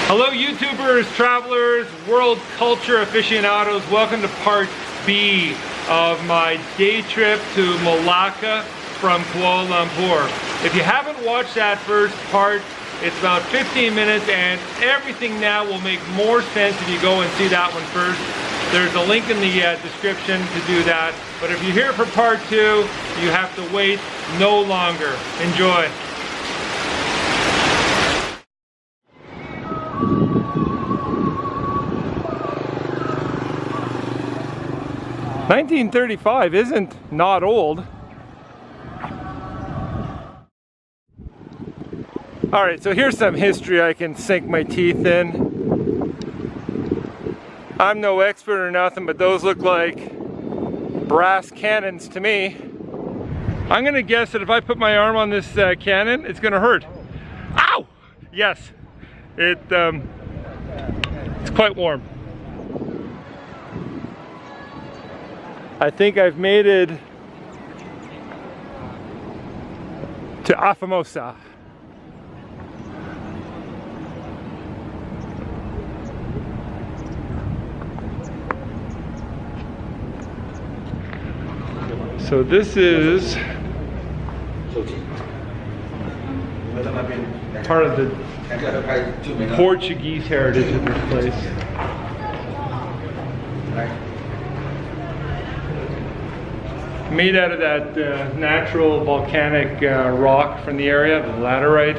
Hello YouTubers, travelers, world culture aficionados. Welcome to part B of my day trip to Melaka from Kuala Lumpur. If you haven't watched that first part, it's about 15 minutes and everything now will make more sense if you go and see that one first. There's a link in the description to do that. But if you're here for part 2, you have to wait no longer. Enjoy. $1935 isn't not old. Alright, so here's some history I can sink my teeth in. I'm no expert or nothing, but those look like brass cannons to me. I'm gonna guess that if I put my arm on this cannon, it's gonna hurt. Ow! Yes, it's quite warm. I think I've made it to Afamosa. So this is part of the Portuguese heritage of this place. Made out of that natural volcanic rock from the area, the laterite.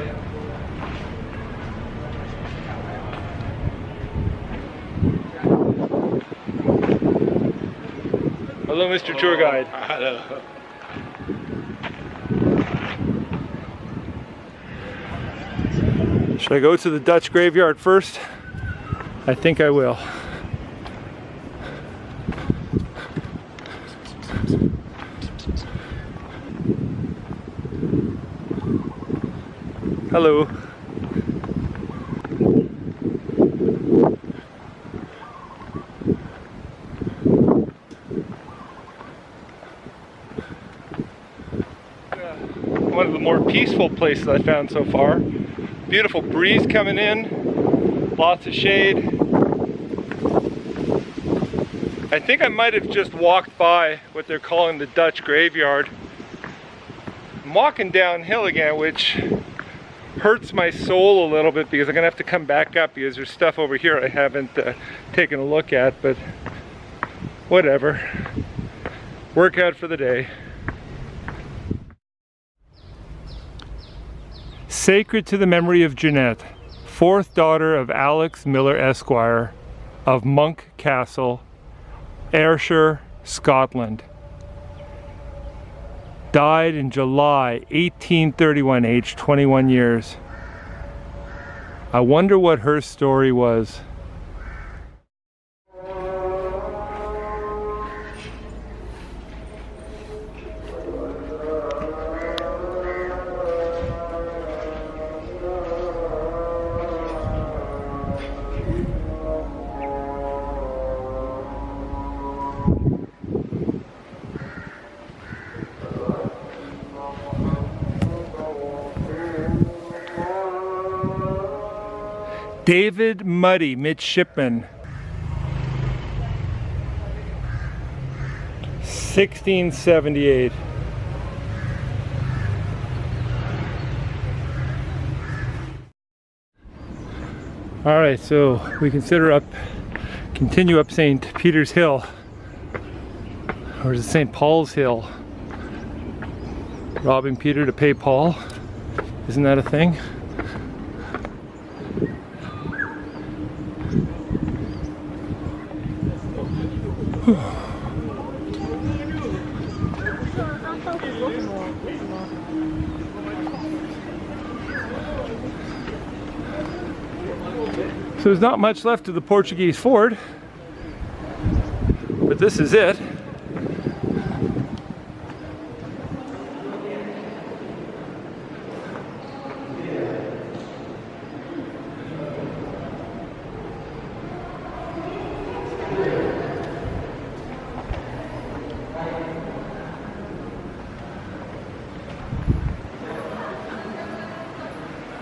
Hello, Mr. Tour Guide. Hello. Should I go to the Dutch graveyard first? I think I will. Hello. One of the more peaceful places I found so far. Beautiful breeze coming in, lots of shade. I think I might have just walked by what they're calling the Dutch graveyard. I'm walking downhill again, which hurts my soul a little bit because I'm gonna have to come back up because there's stuff over here I haven't taken a look at, but whatever. Workout for the day. Sacred to the memory of Jeanette, 4th daughter of Alex Miller Esquire of Monk Castle, Ayrshire, Scotland. Died in July 1831, aged 21 years. I wonder what her story was. David Muddy, midshipman, 1678. All right, so we continue up St. Peter's Hill, or is it St. Paul's Hill? Robbing Peter to pay Paul, isn't that a thing? So there's not much left of the Portuguese fort, but this is it.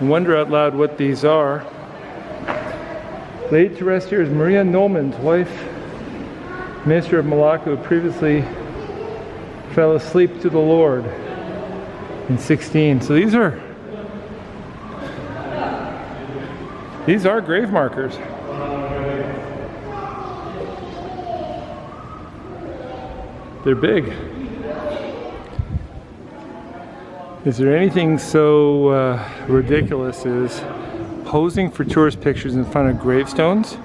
I wonder out loud what these are. Laid to rest here is Maria Noman's wife, Minister of Melaka, who previously fell asleep to the Lord in 16. So these are grave markers. They're big. Is there anything so ridiculous as posing for tourist pictures in front of gravestones,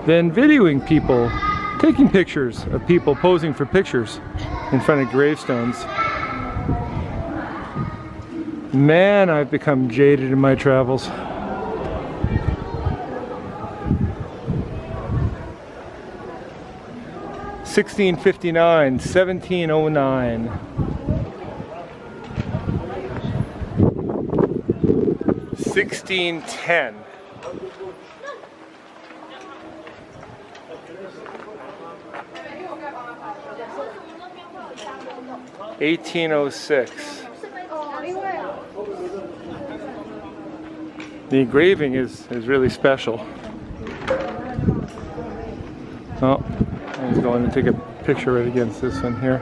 then videoing people, taking pictures of people posing for pictures in front of gravestones? Man, I've become jaded in my travels. (1659), 1709. 1610. (1806). The engraving is really special. Oh, I was going to take a picture right against this one here.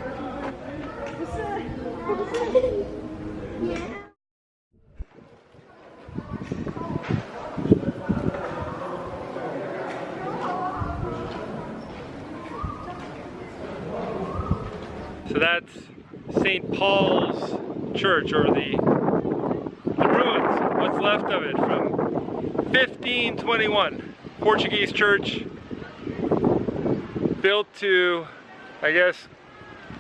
So that's St. Paul's Church, or the ruins, what's left of it from 1521. Portuguese church, built to, I guess,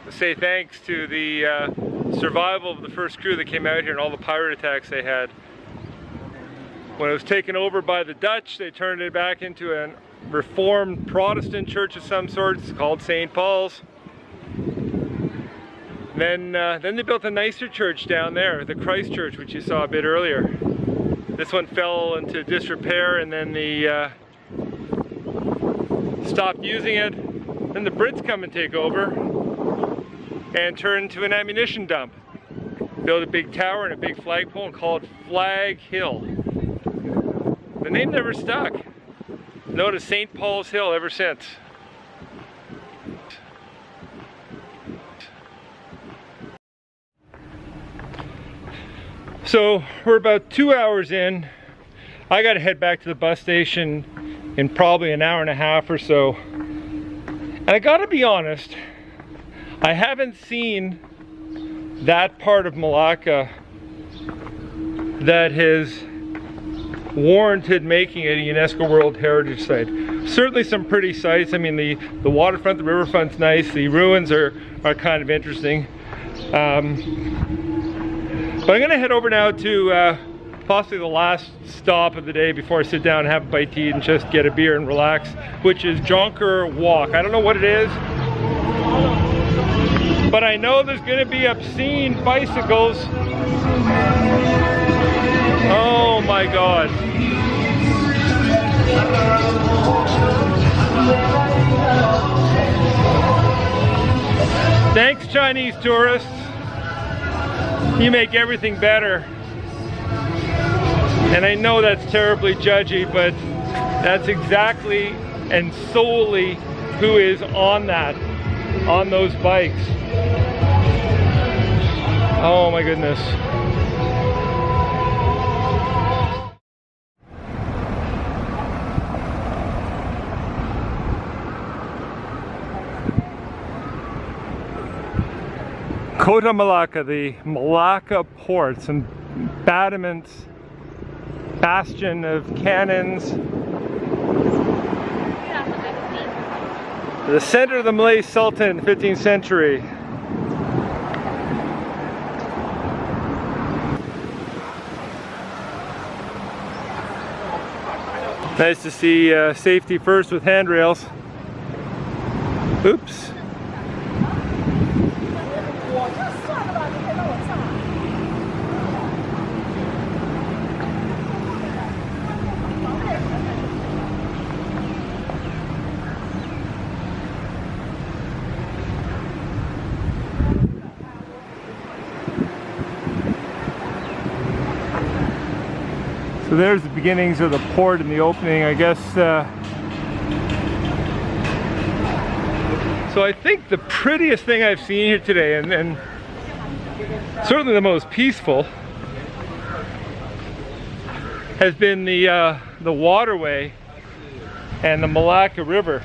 say thanks to the survival of the first crew that came out here and all the pirate attacks they had. When it was taken over by the Dutch, they turned it back into a Reformed Protestant church of some sort. It's called St. Paul's. Then they built a nicer church down there, the Christ Church, which you saw a bit earlier. This one fell into disrepair, and then the stopped using it. Then the Brits come and take over and turn into an ammunition dump. Build a big tower and a big flagpole and call it Flag Hill. The name never stuck. Known as St. Paul's Hill ever since. So we're about 2 hours in. I gotta head back to the bus station in probably an hour and a half or so. And I gotta be honest, I haven't seen that part of Melaka that has warranted making it a UNESCO World Heritage Site. Certainly some pretty sites. I mean, the waterfront, the riverfront's nice. The ruins are kind of interesting. But I'm gonna head over now to possibly the last stop of the day before I sit down and have a bite to eat and just get a beer and relax, which is Jonker Walk. I don't know what it is, but I know there's gonna be obscene bicycles. Oh my God. Thanks, Chinese tourists. You make everything better. And I know that's terribly judgy, but that's exactly and solely who is on those bikes. Oh my goodness. Kota Melaka, the Melaka port, some battlements, bastion of cannons. The center of the Malay Sultan, 15th century. Nice to see safety first with handrails. Oops. So there's the beginnings of the port and the opening, I guess. So I think the prettiest thing I've seen here today, and certainly the most peaceful, has been the waterway and the Melaka River.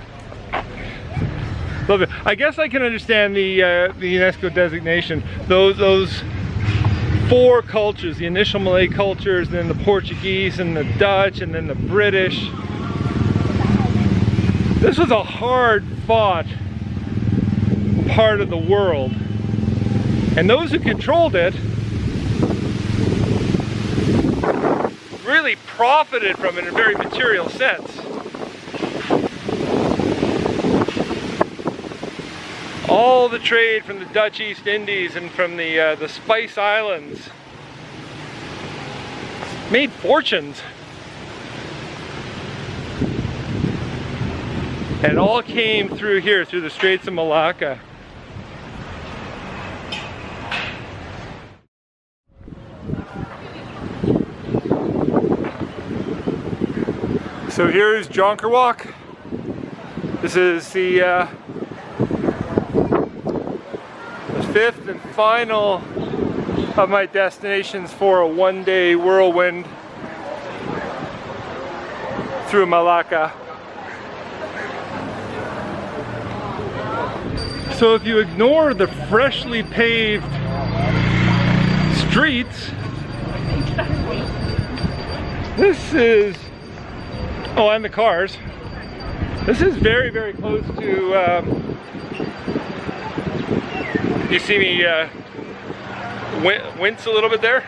Love it. I guess I can understand the UNESCO designation. Those four cultures, the initial Malay cultures, then the Portuguese and the Dutch and then the British. This was a hard fought part of the world, and those who controlled it really profited from it in a very material sense. All the trade from the Dutch East Indies and from the Spice Islands made fortunes. And it all came through here, through the Straits of Melaka. So here's Jonker Walk. This is the fifth and final of my destinations for a one-day whirlwind through Melaka. So if you ignore the freshly paved streets, this is, oh, and the cars, this is very, very close to you see me wince a little bit there?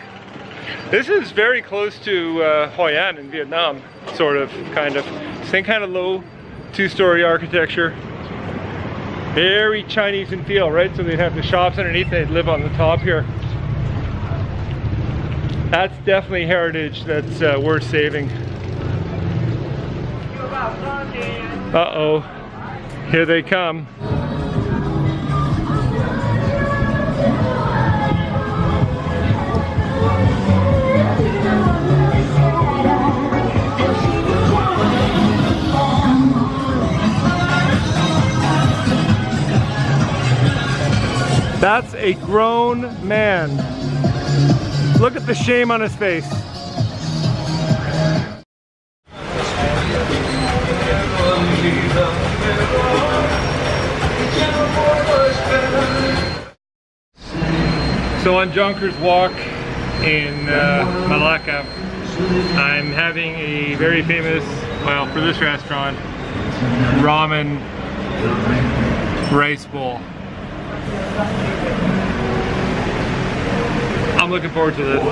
This is very close to Hoi An in Vietnam, sort of, kind of. Same kind of low two-story architecture. Very Chinese in feel, right? So they'd have the shops underneath, they'd live on the top here. That's definitely heritage that's worth saving. Uh-oh, here they come. That's a grown man. Look at the shame on his face. So on Jonker's Walk in Melaka, I'm having a very famous, well, for this restaurant, ramen rice bowl. I'm looking forward to this.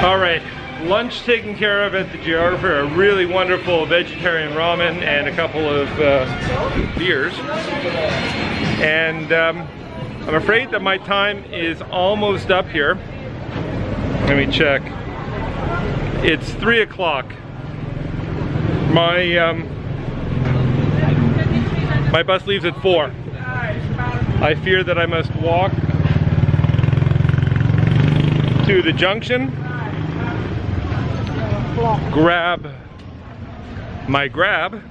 Alright, lunch taken care of at the Geographer, a really wonderful vegetarian ramen and a couple of beers. And I'm afraid that my time is almost up here. Let me check. It's 3 o'clock. My bus leaves at 4. I fear that I must walk to the junction, grab my grab,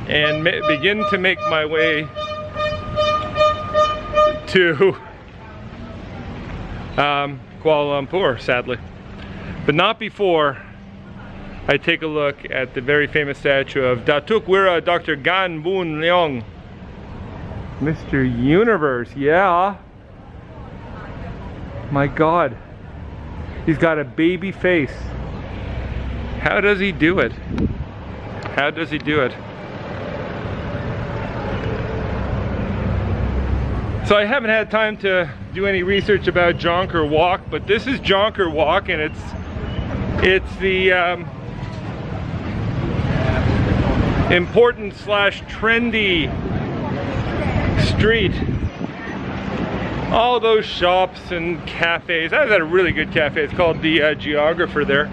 and begin to make my way to Kuala Lumpur, sadly. But not before I take a look at the very famous statue of Datuk Wira Dr. Gan Boon Leong. Mr. Universe, yeah. My God. He's got a baby face. How does he do it? How does he do it? So I haven't had time to do any research about Jonker Walk, but this is Jonker Walk, and it's the important / trendy street. All those shops and cafes. I was at a really good cafe. It's called the Geographer there.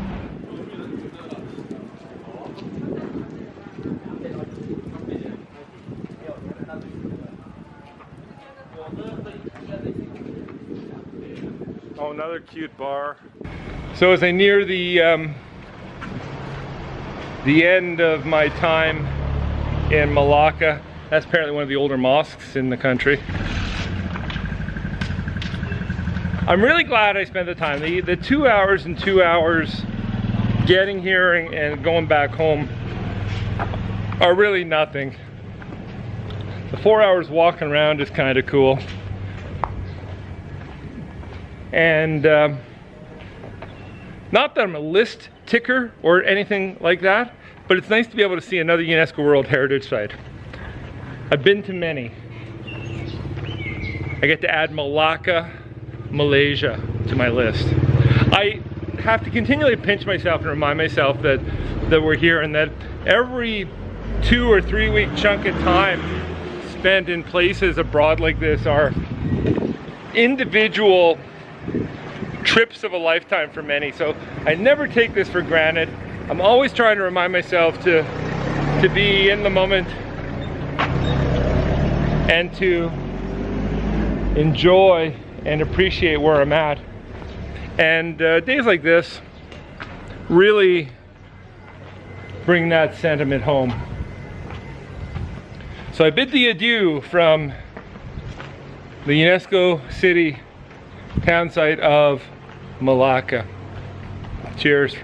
Oh, another cute bar. So as I near the end of my time in Melaka, that's apparently one of the older mosques in the country. I'm really glad I spent the time. The 2 hours and 2 hours getting here and going back home are really nothing. The 4 hours walking around is kind of cool. And not that I'm a list ticker or anything like that, but it's nice to be able to see another UNESCO World Heritage Site. I've been to many. I get to add Melaka, Malaysia to my list. I have to continually pinch myself and remind myself that we're here, and that every 2 or 3 week chunk of time spent in places abroad like this are individual trips of a lifetime for many. So I never take this for granted. I'm always trying to remind myself to be in the moment and to enjoy and appreciate where I'm at. And days like this really bring that sentiment home. So I bid thee adieu from the UNESCO city town site of Melaka. Cheers.